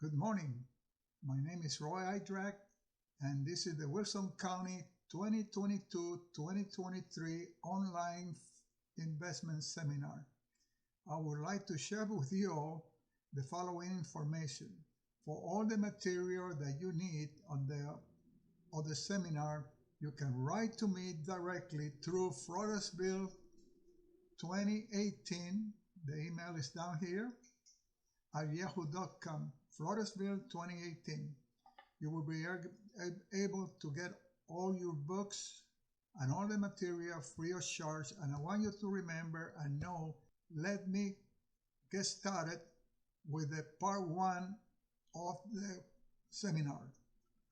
Good morning. My name is Roy Idrach, and this is the Wilson County 2022-23 online investment seminar. I would like to share with you all the following information. For all the material that you need on the seminar, you can write to me directly through Floresville2018. The email is down here at yahoo.com. Floresville2018. You will be able to get all your books and all the material free of charge. And I want you to remember and know, let me get started with the part 1 of the seminar.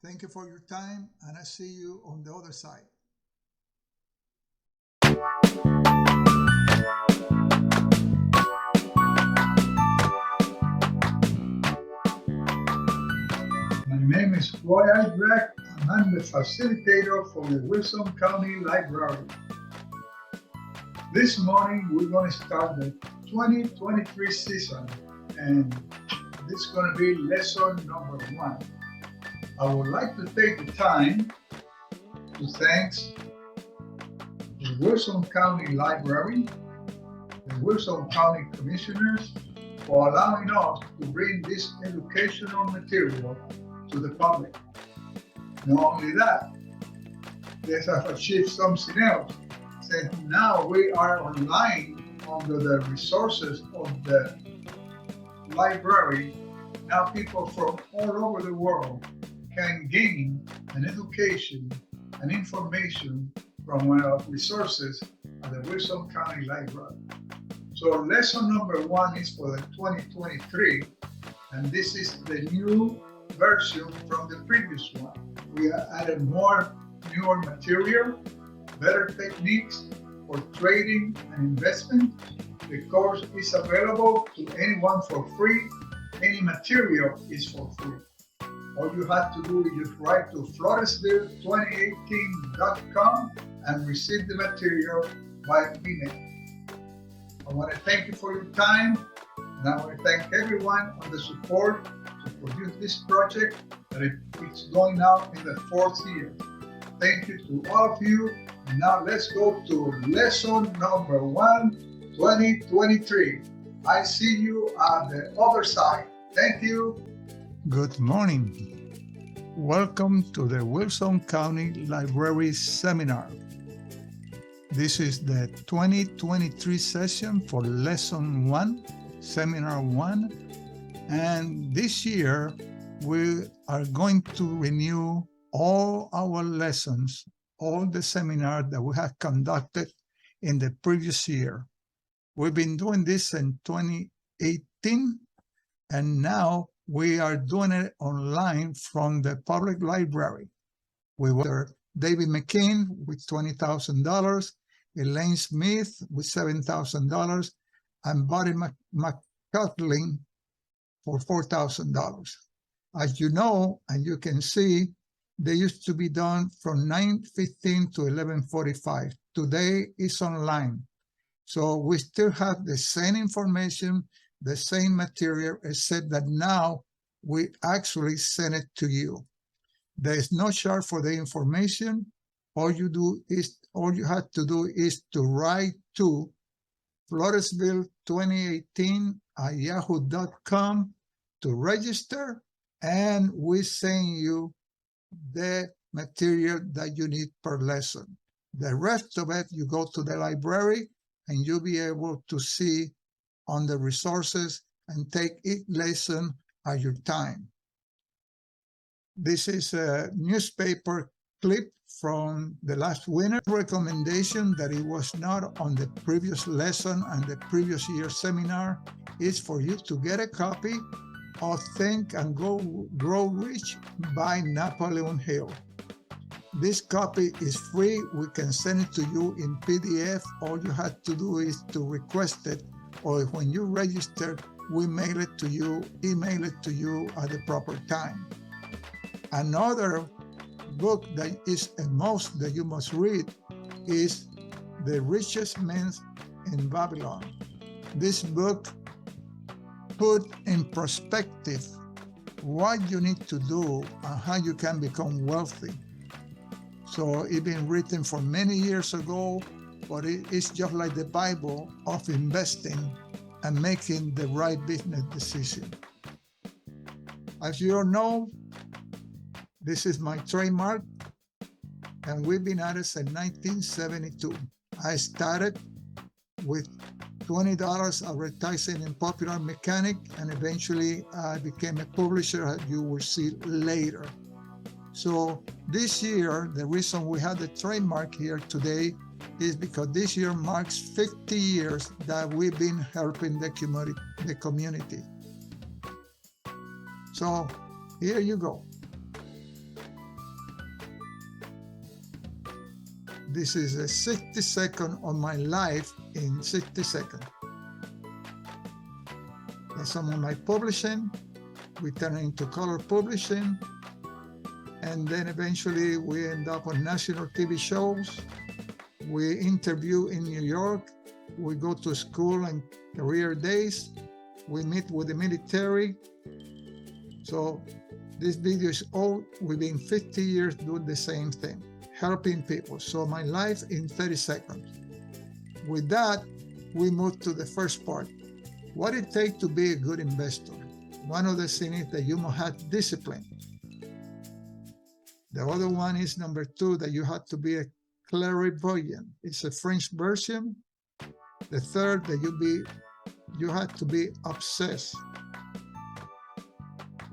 Thank you for your time, and I see you on the other side. My name is Roy Idrach, and I'm the facilitator for the Wilson County Library. This morning, we're going to start the 2023 season, and this is going to be lesson number 1. I would like to take the time to thank the Wilson County Library, the Wilson County Commissioners, for allowing us to bring this educational material to the public. Not only that, they have achieved something else. Since now we are online under the resources of the library, now people from all over the world can gain an education and information from our resources at the Wilson County Library. So lesson number 1 is for the 2023, and this is the new version from the previous one. We added newer material, better techniques for trading and investment. The course is available to anyone for free. Any material is for free. All you have to do is just write to Floresville2018.com and receive the material by email. I want to thank you for your time, and I want to thank everyone on the support to produce this project, that it's going now in the 4th year. Thank you to all of you. And now let's go to lesson number 1, 2023. I see you on the other side. Thank you. Good morning. Welcome to the Wilson County Library Seminar. This is the 2023 session for lesson 1, seminar 1. And this year, we are going to renew all our lessons, all the seminars that we have conducted in the previous year. We've been doing this in 2018, and now we are doing it online from the public library. We were David McCain with $20,000, Elaine Smith with $7,000, and Buddy McCaughlin for $4,000. As you know, and you can see, they used to be done from 9:15 to 11:45. Today is online. So we still have the same information, the same material, except that now we actually send it to you. There is no charge for the information. All you have to do is to write to Floresville2018 at yahoo.com to register, and we send you the material that you need per lesson. The rest of it, you go to the library and you'll be able to see on the resources and take each lesson at your time. This is a newspaper clip from the last winner. Recommendation that it was not on the previous lesson and the previous year seminar is for you to get a copy of Think and Grow Rich by Napoleon Hill. This copy is free. We can send it to you in PDF. All you have to do is to request it, or when you register, we mail it to you, email it to you at the proper time. Another book that is a must that you must read is The Richest Men in Babylon. This book put in perspective what you need to do and how you can become wealthy. So it's been written for many years ago, but it's just like the Bible of investing and making the right business decision. As you all know, this is my trademark, and we've been at it since 1972. I started with $20 advertising in Popular Mechanic, and eventually I became a publisher, as you will see later. So this year, the reason we have the trademark here today is because this year marks 50 years that we've been helping the community. So here you go. This is a 60-second of my life in 60 seconds. That's some of my publishing. We turn it into color publishing. And then eventually we end up on national TV shows. We interview in New York. We go to school and career days. We meet with the military. So this video is all within 50 years doing the same thing, helping people. So my life in 30 seconds. With that, we move to the first part. What it takes to be a good investor. One of the things is that you must have discipline. The other one is number 2, that you have to be a clairvoyant. It's a French version. The third, that you have to be obsessed.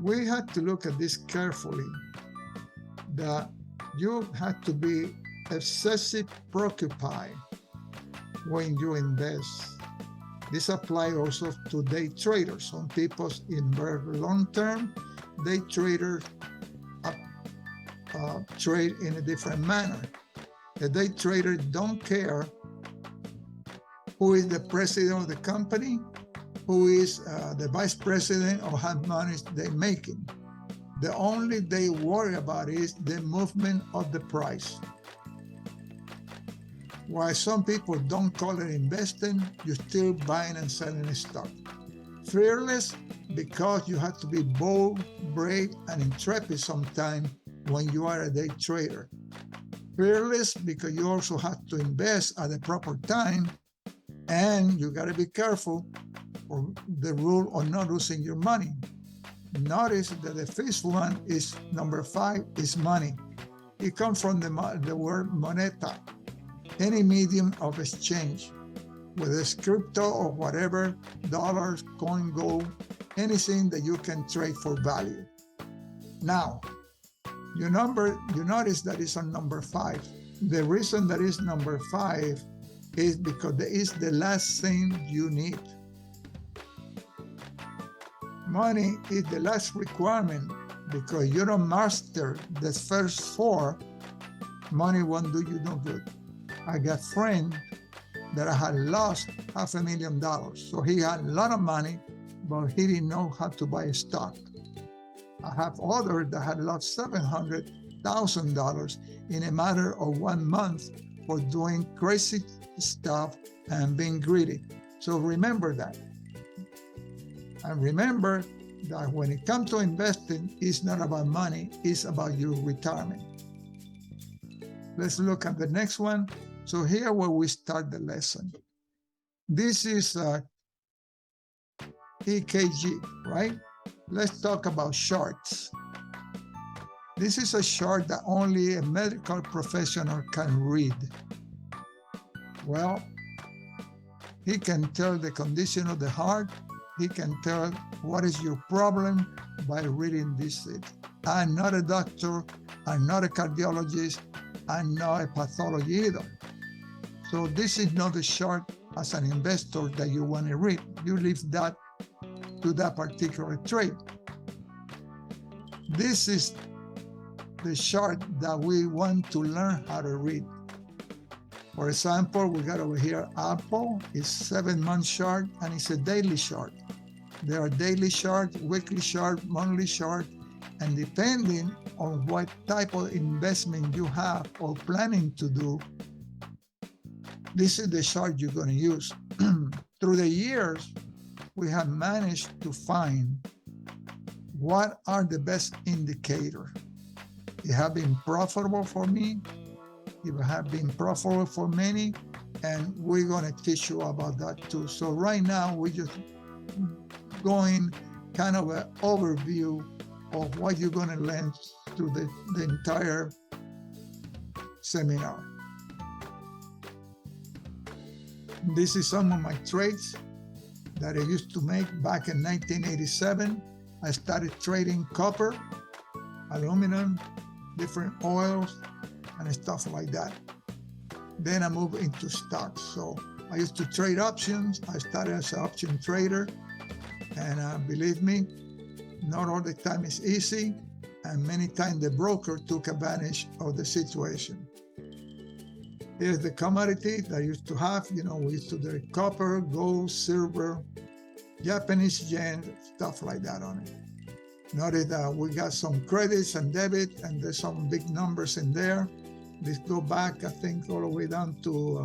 We have to look at this carefully, that you have to be obsessive preoccupied when you invest. This applies also to day traders. Some people invest long-term. Day traders trade in a different manner. The day trader don't care who is the president of the company, who is the vice president, or how much money they're making. The only they worry about is the movement of the price. While some people don't call it investing, you're still buying and selling stock. Fearless, because you have to be bold, brave, and intrepid sometimes when you are a day trader. Fearless, because you also have to invest at the proper time, and you got to be careful for the rule of not losing your money. Notice that the first one is number 5 is money. It comes from the word moneta, any medium of exchange, whether it's crypto or whatever, dollars, coin, gold, anything that you can trade for value. Now, you notice that it's on number 5. The reason that is number 5 is because it is the last thing you need. Money is the last requirement, because you don't master the first 4, money won't do you no good. I got a friend that I had lost $500,000. So he had a lot of money, but he didn't know how to buy a stock. I have others that had lost $700,000 in a matter of 1 month for doing crazy stuff and being greedy. So remember that. And remember that when it comes to investing, it's not about money, it's about your retirement. Let's look at the next one. So here where we start the lesson. This is EKG, right? Let's talk about charts. This is a chart that only a medical professional can read. Well, he can tell the condition of the heart. He can tell what is your problem by reading this. I'm not a doctor. I'm not a cardiologist. I'm not a pathology either. So this is not a chart as an investor that you want to read. You leave that to that particular trade. This is the chart that we want to learn how to read. For example, we got over here Apple is 7-month chart, and it's a daily chart. There are daily chart, weekly chart, monthly chart, and depending on what type of investment you have or planning to do, this is the chart you're going to use. Through the years, we have managed to find what are the best indicators? It have been profitable for me, it have been profitable for many, and we're going to teach you about that too. So right now, we're just going kind of an overview of what you're going to learn through the entire seminar. This is some of my trades that I used to make back in 1987. I started trading copper, aluminum, different oils, and stuff like that. Then I moved into stocks. So I used to trade options. I started as an option trader. And believe me, not all the time it's easy. And many times the broker took advantage of the situation. Here's the commodity that I used to have. We used to do copper, gold, silver, Japanese yen, stuff like that on it. Notice that we got some credits and debit, and there's some big numbers in there. Let's go back, I think, all the way down to,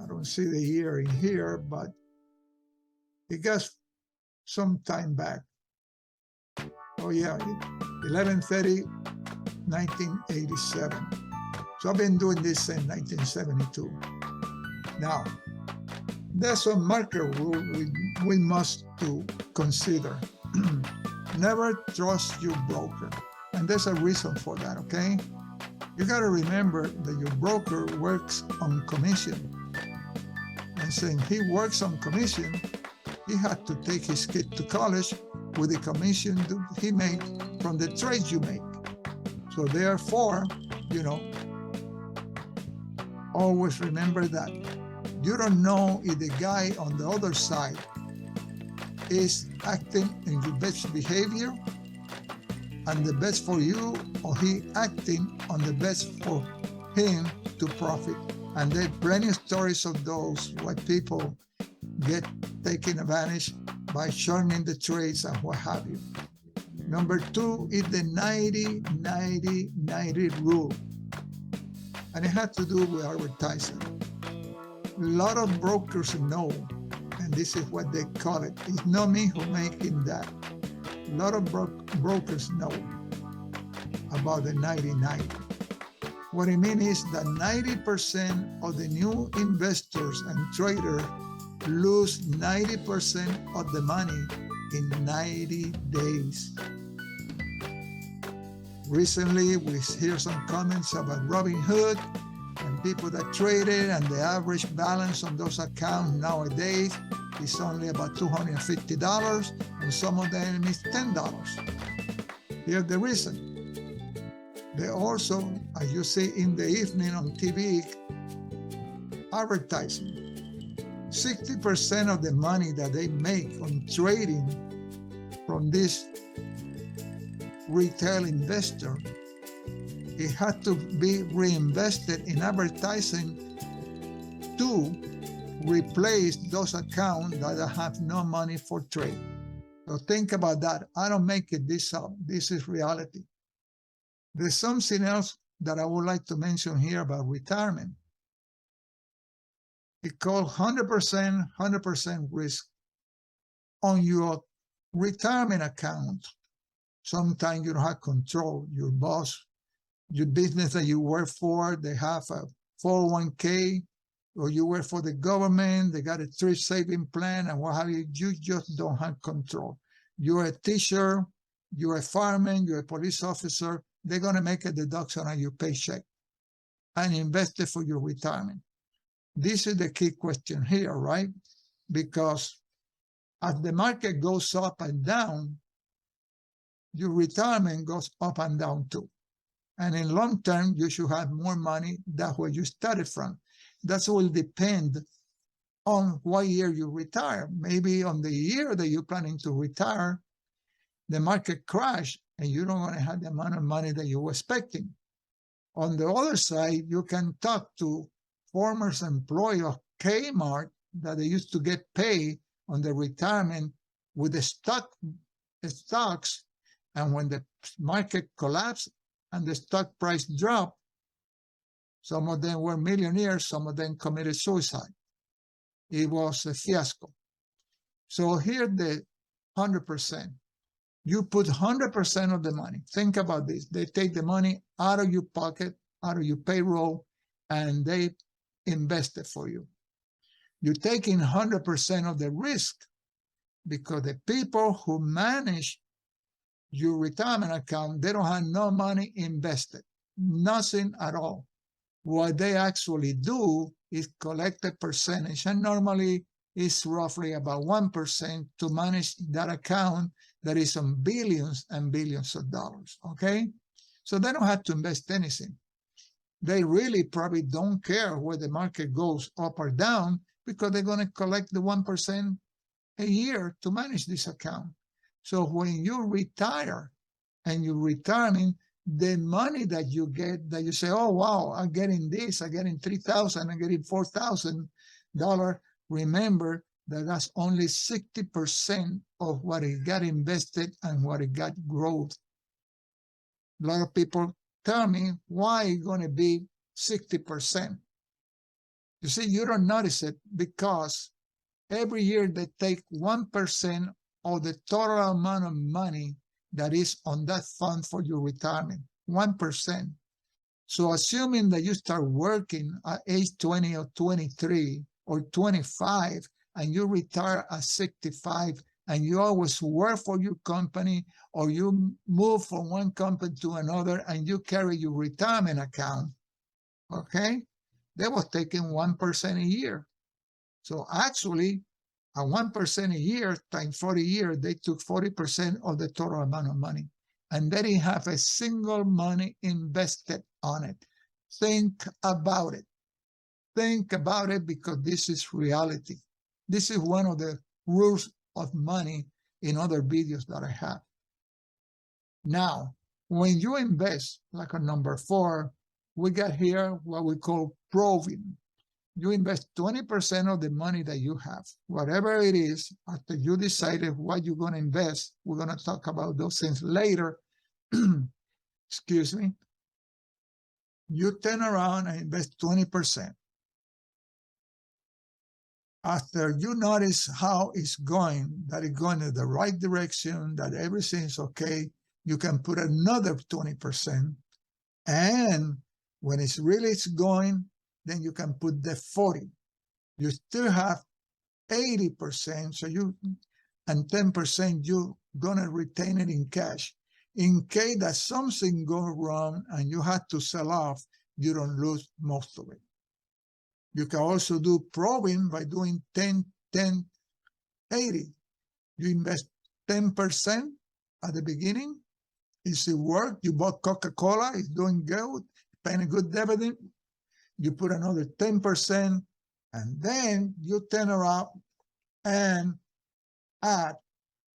I don't see the year in here, but it goes some time back. Oh yeah, 11/30/1987. So I've been doing this since 1972. Now, there's a market rule we must to consider. Never trust your broker. And there's a reason for that, okay? You got to remember that your broker works on commission. And since he works on commission, he had to take his kid to college with the commission that he made from the trades you make. So therefore, always remember that. You don't know if the guy on the other side is acting in your best behavior and the best for you, or he acting on the best for him to profit. And there are plenty of stories of those where people get taken advantage by shortening the trades and what have you. Number two is the 90-90-90 rule. And it had to do with advertising. A lot of brokers know, and this is what they call it. It's not me who's making that. A lot of brokers know about the 90-90. What I mean is that 90% of the new investors and traders lose 90% of the money in 90 days. Recently, we hear some comments about Robinhood and people that traded, and the average balance on those accounts nowadays is only about $250, and some of them is $10. Here's the reason. They also, as you see in the evening on TV, advertising. 60% of the money that they make on trading from this retail investor, it had to be reinvested in advertising to replace those accounts that have no money for trade. So think about that. I don't make it this up. This is reality. There's something else that I would like to mention here about retirement. It's called 100% risk on your retirement account. Sometimes you don't have control. Your boss, your business that you work for, they have a 401k, or you work for the government, they got a thrift saving plan, and what have you. You just don't have control. You're a teacher, you're a fireman, you're a police officer, they're going to make a deduction on your paycheck and invest it for your retirement. This is the key question here, right? Because as the market goes up and down, your retirement goes up and down too. And in long term, you should have more money than where you started from. That will depend on what year you retire. Maybe on the year that you're planning to retire, the market crashed and you don't want to have the amount of money that you were expecting. On the other side, you can talk to former employees of Kmart that they used to get paid on the retirement with the stocks, and when the market collapsed and the stock price dropped, some of them were millionaires, some of them committed suicide. It was a fiasco. So here the 100%. You put 100% of the money. Think about this. They take the money out of your pocket, out of your payroll, and they invest it for you. You're taking 100% of the risk because the people who manage your retirement account, they don't have no money invested, nothing at all. What they actually do is collect a percentage, and normally it's roughly about 1% to manage that account that is on billions and billions of dollars, okay? So they don't have to invest anything. They really probably don't care where the market goes up or down because they're going to collect the 1% a year to manage this account. So when you retire and you're retiring, the money that you get, that you say, oh, wow, I'm getting this, I'm getting $3,000, I'm getting $4,000, remember that that's only 60% of what it got invested and what it got growth. A lot of people tell me, why it's going to be 60%? You see, you don't notice it because every year they take 1% of the total amount of money that is on that fund for your retirement, 1%. So assuming that you start working at age 20 or 23 or 25 and you retire at 65 and you always work for your company or you move from one company to another and you carry your retirement account, okay, they was taking 1% a year. So actually, at 1% a year times 40 years, they took 40% of the total amount of money. And they didn't have a single money invested on it. Think about it. Think about it because this is reality. This is one of the rules of money in other videos that I have. Now, when you invest, like on number 4, we got here what we call proving. You invest 20% of the money that you have, whatever it is, after you decided what you're going to invest. We're going to talk about those things later. Excuse me. You turn around and invest 20%. After you notice how it's going, that it's going in the right direction, that everything's okay, you can put another 20%. And when it's really going, then you can put the 40. You still have 80%, so you, and 10% you're gonna retain it in cash. In case that something goes wrong and you have to sell off, you don't lose most of it. You can also do probing by doing 10, 10, 80. You invest 10% at the beginning. It's it work. You bought Coca-Cola, it's doing good, paying a good dividend. You put another 10%, and then you turn around and add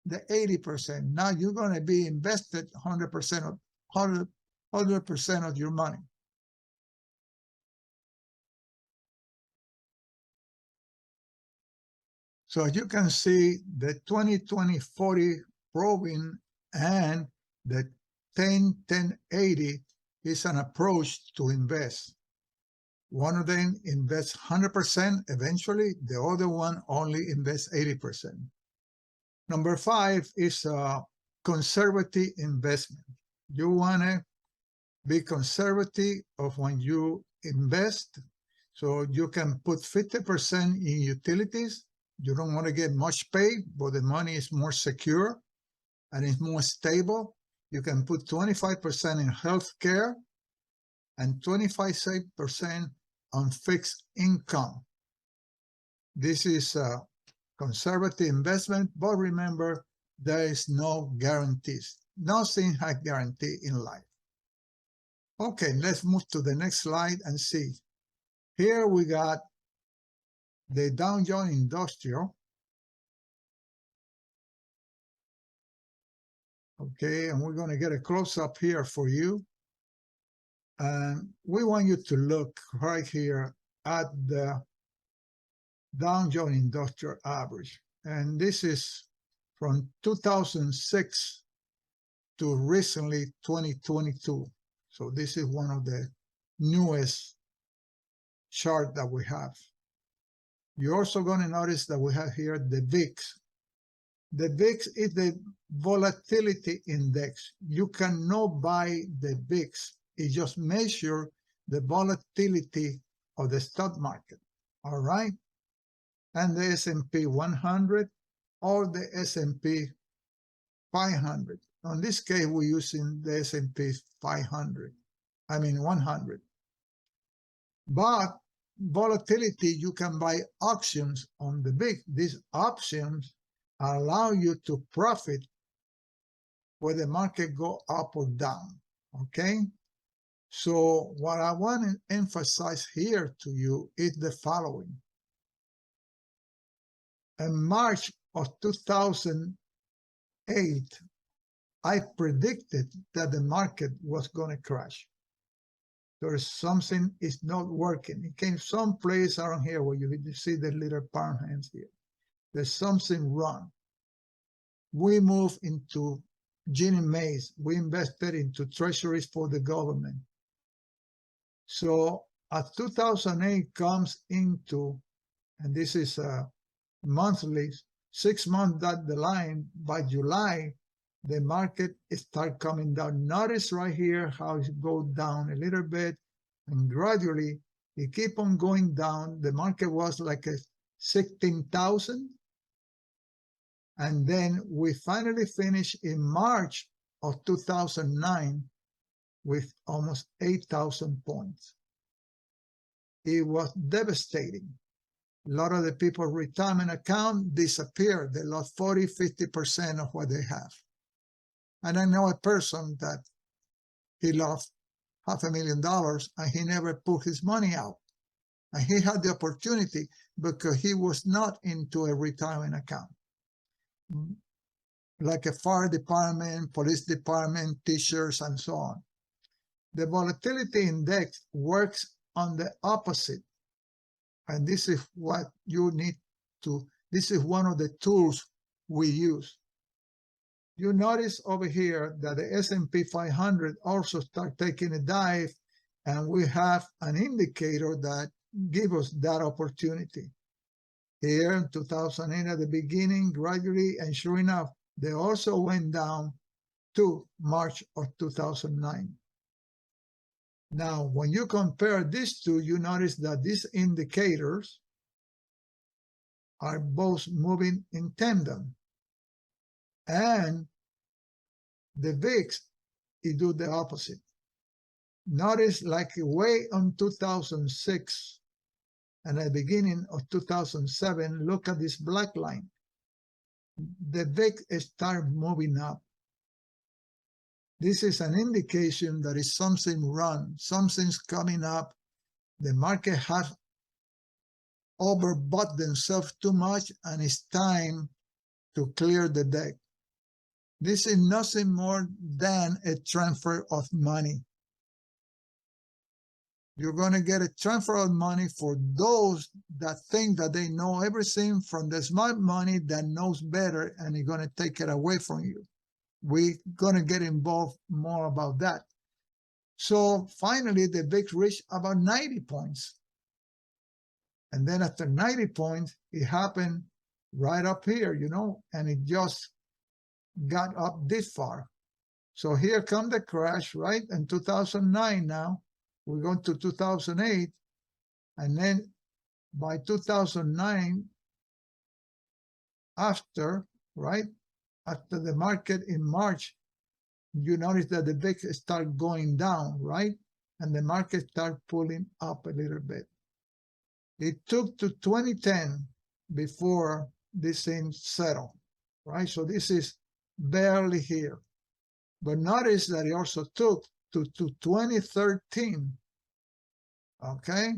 the 80%. Now you're going to be invested 100% of your money. So as you can see, the 20-20-40 probing and the 10-10-80 is an approach to invest. One of them invests 100% eventually, the other one only invests 80%. Number 5 is a conservative investment. You want to be conservative of when you invest, so you can put 50% in utilities. You don't want to get much pay, but the money is more secure and it's more stable. You can put 25% in healthcare and 25% on fixed income. This is a conservative investment, but remember, there is no guarantees. Nothing has guarantee in life. Okay, let's move to the next slide and see. Here we got the Dow Jones Industrial. Okay, and we're going to get a close-up here for you. And we want you to look right here at the Dow Jones Industrial Average. And this is from 2006 to recently 2022. So this is one of the newest chart that we have. You're also going to notice that we have here the VIX. The VIX is the volatility index. You cannot buy the VIX. It just measures the volatility of the stock market, all right? And the S&P 100 or the S&P 500. In this case, we're using the S&P 100. But volatility, you can buy options on the VIX. These options allow you to profit where the market go up or down, okay? So what I want to emphasize here to you is the following. In March of 2008, I predicted that the market was going to crash. There's something is not working. It came someplace around here where you see the little palm hands here. There's something wrong. We moved into Ginnie Maes. We invested into treasuries for the government. So as 2008 comes into, and this is a monthly, 6 months down the line, by July, the market start coming down. Notice right here how it goes down a little bit, and gradually it keep on going down. The market was like a 16,000. And then we finally finished in March of 2009 with almost 8,000 points. It was devastating. A lot of the people's retirement account disappeared. They lost 40, 50% of what they have. And I know a person that he lost $500,000 and he never put his money out. And he had the opportunity because he was not into a retirement account. Like a fire department, police department, teachers, and so on. The volatility index works on the opposite. And this is what you need to, this is one of the tools we use. You notice over here that the S&P 500 also start taking a dive, and we have an indicator that gives us that opportunity. Here in 2008 at the beginning, gradually, and sure enough, they also went down to March of 2009. Now, when you compare these two, you notice that these indicators are both moving in tandem. And the VIX, it do the opposite. Notice like way on 2006 and at the beginning of 2007, look at this black line. The VIX start moving up. This is an indication that is something wrong. Something's coming up. The market has overbought themselves too much, and it's time to clear the deck. This is nothing more than a transfer of money. You're going to get a transfer of money for those that think that they know everything, from the smart money that knows better, and you're going to take it away from you. We're going to get involved more about that. So finally, the VIX reached about 90 points. And then after 90 points, it happened right up here, you know, and it just got up this far. So here come the crash, right? In 2009 now, we're going to 2008. And then by 2009, after, right? After the market in March, you notice that the VIX start going down, right? And the market start pulling up a little bit. It took to 2010 before this thing settled, right? So this is barely here. But notice that it also took to 2013, okay?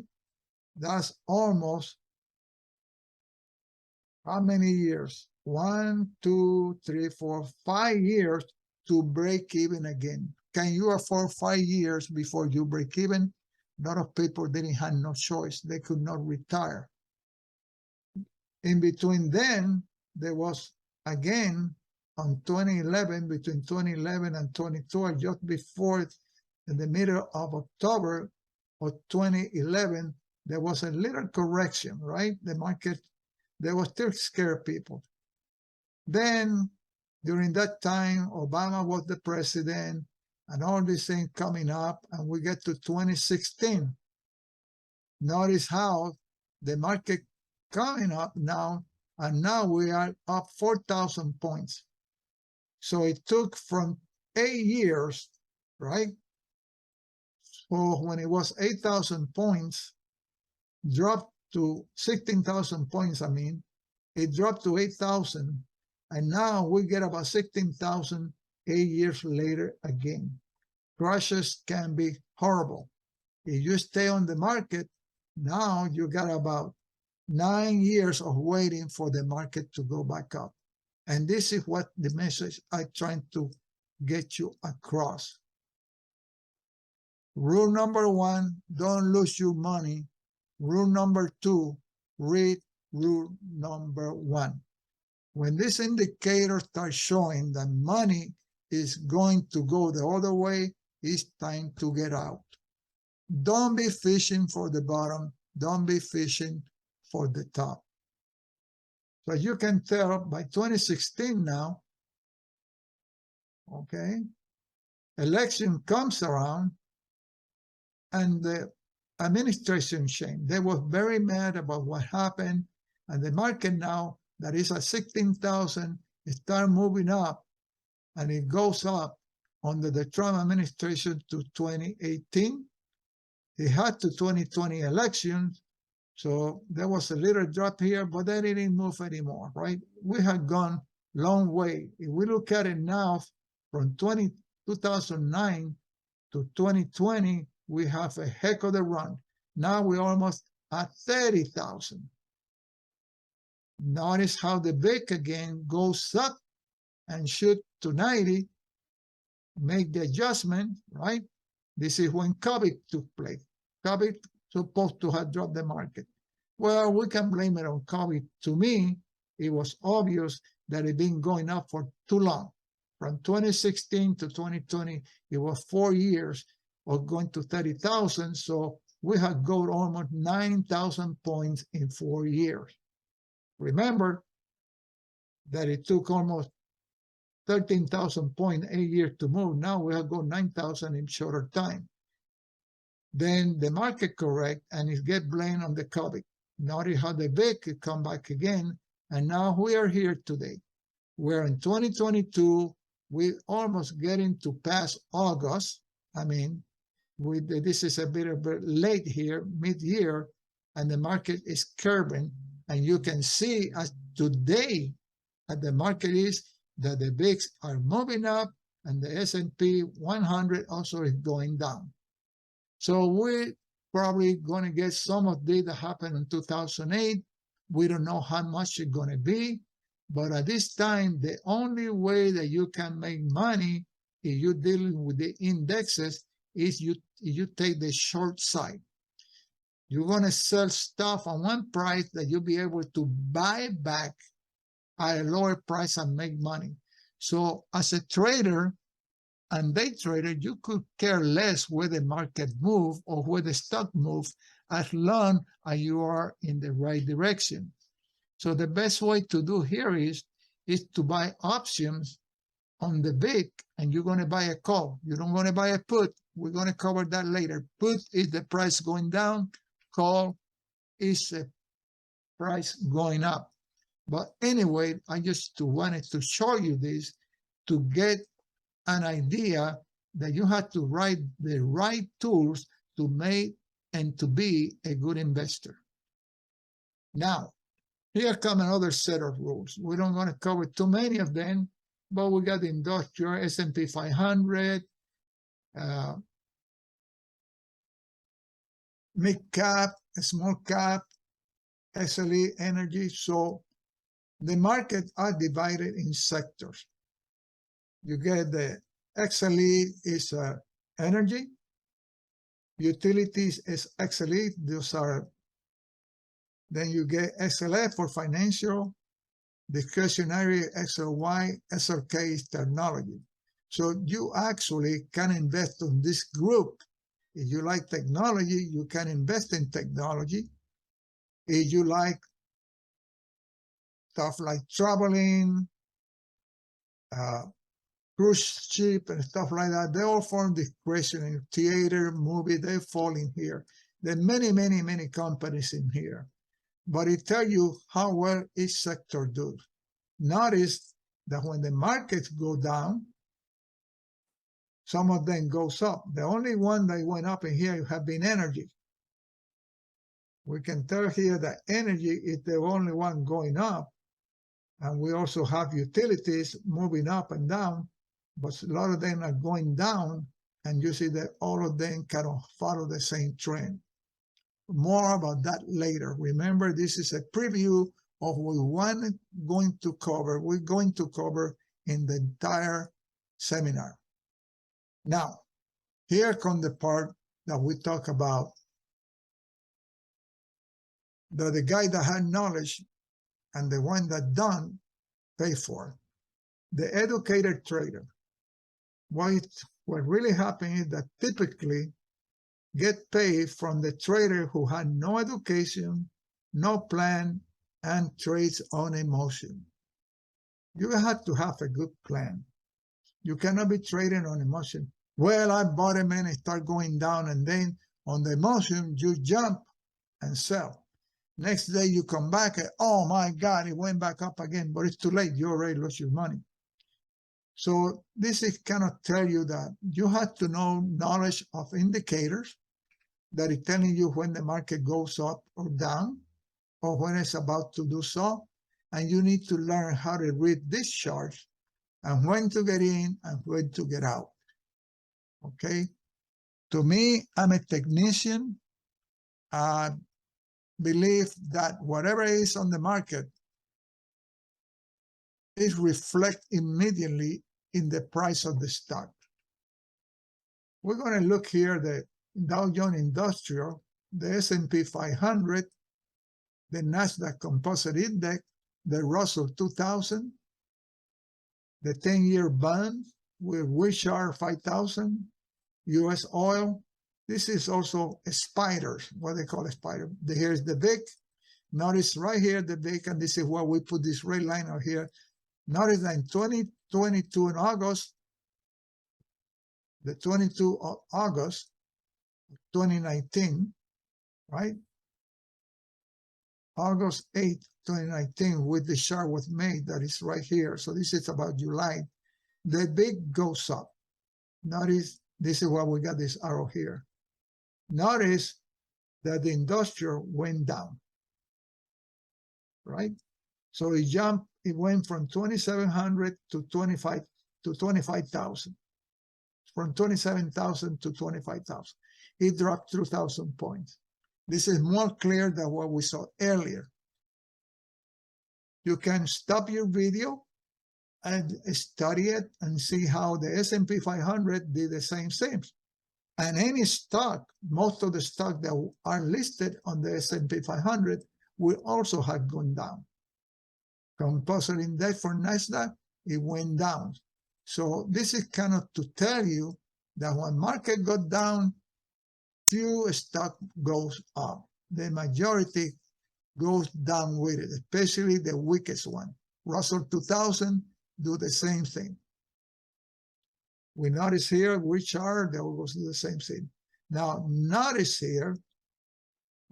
That's almost how many years? 1, 2, 3, 4, 5 years to break even again. Can you afford 5 years before you break even? A lot of people didn't have no choice. They could not retire. In between then, there was again on 2011, between 2011 and 2012, just before in the middle of October of 2011, there was a little correction, right? The market, they were still scared people. Then, during that time, Obama was the president, and all these things coming up, and we get to 2016. Notice how the market coming up now, and now we are up 4,000 points. So it took from 8 years, right? So when it was 8,000 points, dropped to 16,000 points, it dropped to 8,000, and now we get about 16,000 8 years later again. Crashes can be horrible. If you stay on the market, now you got about 9 years of waiting for the market to go back up. And this is what the message I'm trying to get you across. Rule number 1, don't lose your money. Rule number 2, read rule number 1. When this indicator starts showing that money is going to go the other way, it's time to get out. Don't be fishing for the bottom. Don't be fishing for the top. So you can tell by 2016 now, okay, election comes around and the administration changed. They were very mad about what happened, and the market now that is at 16,000 start moving up, and it goes up under the Trump administration to 2018. It had to 2020 elections, so there was a little drop here, but that didn't move anymore, right? We had gone long way. If we look at it now, from 2009 to 2020, we have a heck of a run. Now we're almost at 30,000. Notice how the VIX again goes up and shoot to 90, make the adjustment, right? This is when COVID took place. COVID supposed to have dropped the market. Well, we can blame it on COVID. To me, it was obvious that it been going up for too long. From 2016 to 2020, it was 4 years of going to 30,000. So we had gone almost 9,000 points in 4 years. Remember that it took almost 13,000 points 8 years to move. Now we have gone 9,000 in shorter time. Then the market correct and it get blamed on the COVID. Notice how the VIX come back again, and now we are here today. We're in 2022. We almost getting to past August. This is a bit late here, mid-year, and the market is curving. And you can see as today that the market is that the VIX are moving up and the S&P 100 also is going down. So we're probably going to get some of this that happened in 2008. We don't know how much it's going to be, but at this time, the only way that you can make money if you're dealing with the indexes is you take the short side. You're going to sell stuff on one price that you'll be able to buy back at a lower price and make money. So as a trader and day trader, you could care less where the market move or where the stock move as long as you are in the right direction. So the best way to do here is to buy options on the VIX, and you're going to buy a call. You don't want to buy a put. We're going to cover that later. Put is the price going down. Call is the price going up. But anyway, I just wanted to show you this to get an idea that you have to write the right tools to make and to be a good investor. Now, here come another set of rules. We don't want to cover too many of them, but we got the industrial, S&P 500, mid cap, small cap, SLE, energy. So the markets are divided in sectors. You get the XLE is energy, utilities is XLE, those are, then you get XLF for financial, discretionary XLY, SLK is technology. So you actually can invest in this group. If you like technology, you can invest in technology. If you like stuff like traveling, cruise ship and stuff like that. They all form discretionary theater, movie, they fall in here. There are many, many, many companies in here. But it tells you how well each sector does. Notice that when the markets go down, some of them goes up. The only one that went up in here have been energy. We can tell here that energy is the only one going up. And we also have utilities moving up and down, but a lot of them are going down. And you see that all of them kind of follow the same trend. More about that later. Remember, this is a preview of what we're going to cover in the entire seminar. Now, here comes the part that we talk about, that the guy that had knowledge and the one that don't pay for. The educated trader. What really happens is that typically get paid from the trader who had no education, no plan, and trades on emotion. You have to have a good plan. You cannot be trading on emotion. Well, I bought him and it start going down, and then on the emotion, you jump and sell. Next day you come back and, oh my God, it went back up again, but it's too late. You already lost your money. So this is kind of tell you that you have to know knowledge of indicators that is telling you when the market goes up or down, or when it's about to do so. And you need to learn how to read this chart and when to get in and when to get out. Okay? To me, I'm a technician. I believe that whatever is on the market is reflect immediately in the price of the stock. We're going to look here, the Dow Jones Industrial, the S&P 500, the Nasdaq Composite Index, the Russell 2000, the 10-year bond with Wilshire 5000, U.S. oil. This is also a spiders, what they call a spider. Here's the VIX. Notice right here the VIX, and this is why we put this red line out here. Notice that in 2022 in August, the 22 of August 2019, right? August 8, 2019, with the chart was made, that is right here. So this is about July. The VIX goes up. Notice this is why we got this arrow here. Notice that the industrial went down, right? So it jumped, it went from 2,700 to 25,000. From 27,000 to 25,000. It dropped 2,000 points. This is more clear than what we saw earlier. You can stop your video and study it and see how the S&P 500 did the same things. And any stock, most of the stocks that are listed on the S&P 500 will also have gone down. Composite index for Nasdaq, it went down. So this is kind of to tell you that when market goes down, few stock goes up. The majority goes down with it, especially the weakest one. Russell 2000 do the same thing. We notice here which are, they will do the same thing. Now, notice here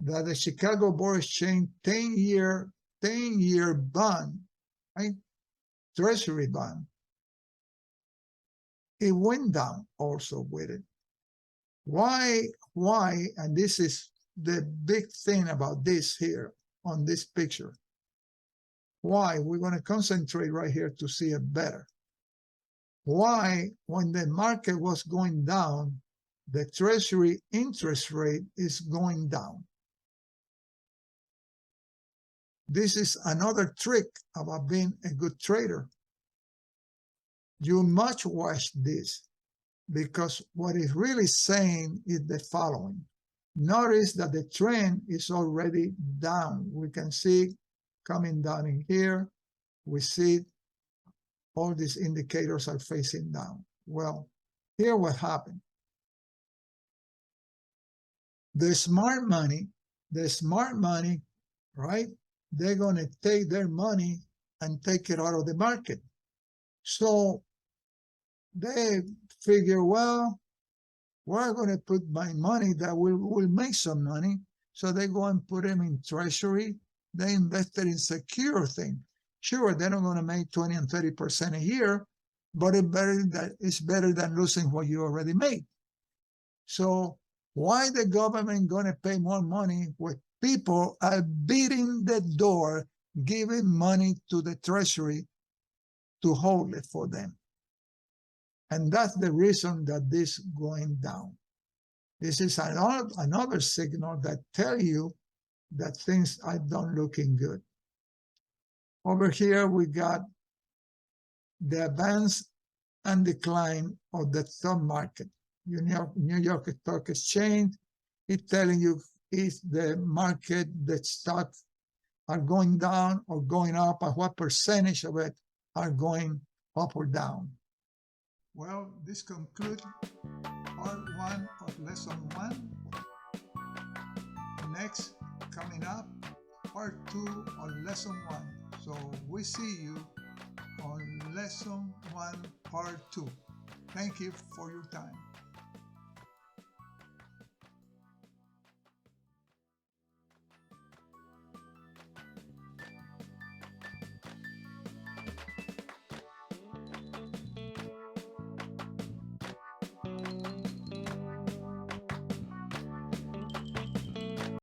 that the Chicago Board Exchange 10-year bond, right? Treasury bond, it went down also with it. Why? And this is the big thing about this here on this picture. Why? We're going to concentrate right here to see it better. Why, when the market was going down, the Treasury interest rate is going down? This is another trick about being a good trader. You must watch this, because what it's really saying is the following. Notice that the trend is already down. We can see coming down in here. We see all these indicators are facing down. Well, here what happened. The smart money, right? They're going to take their money and take it out of the market. So they figure, well, where am I going to put my money that will make some money? So they go and put them in treasury. They invested in secure things. Sure, they're not going to make 20 and 30% a year, but it's better than losing what you already made. So why the government going to pay more money when people are beating the door, giving money to the treasury to hold it for them? And that's the reason that this is going down. This is another signal that tell you that things are not looking good. Over here, we got the advance and decline of the stock market. New York Stock Exchange is telling you if the market, the stocks are going down or going up, and what percentage of it are going up or down. Well, this concludes part 1 of lesson 1. Next, coming up, part 2 on lesson 1. So we see you on lesson 1, part 2. Thank you for your time.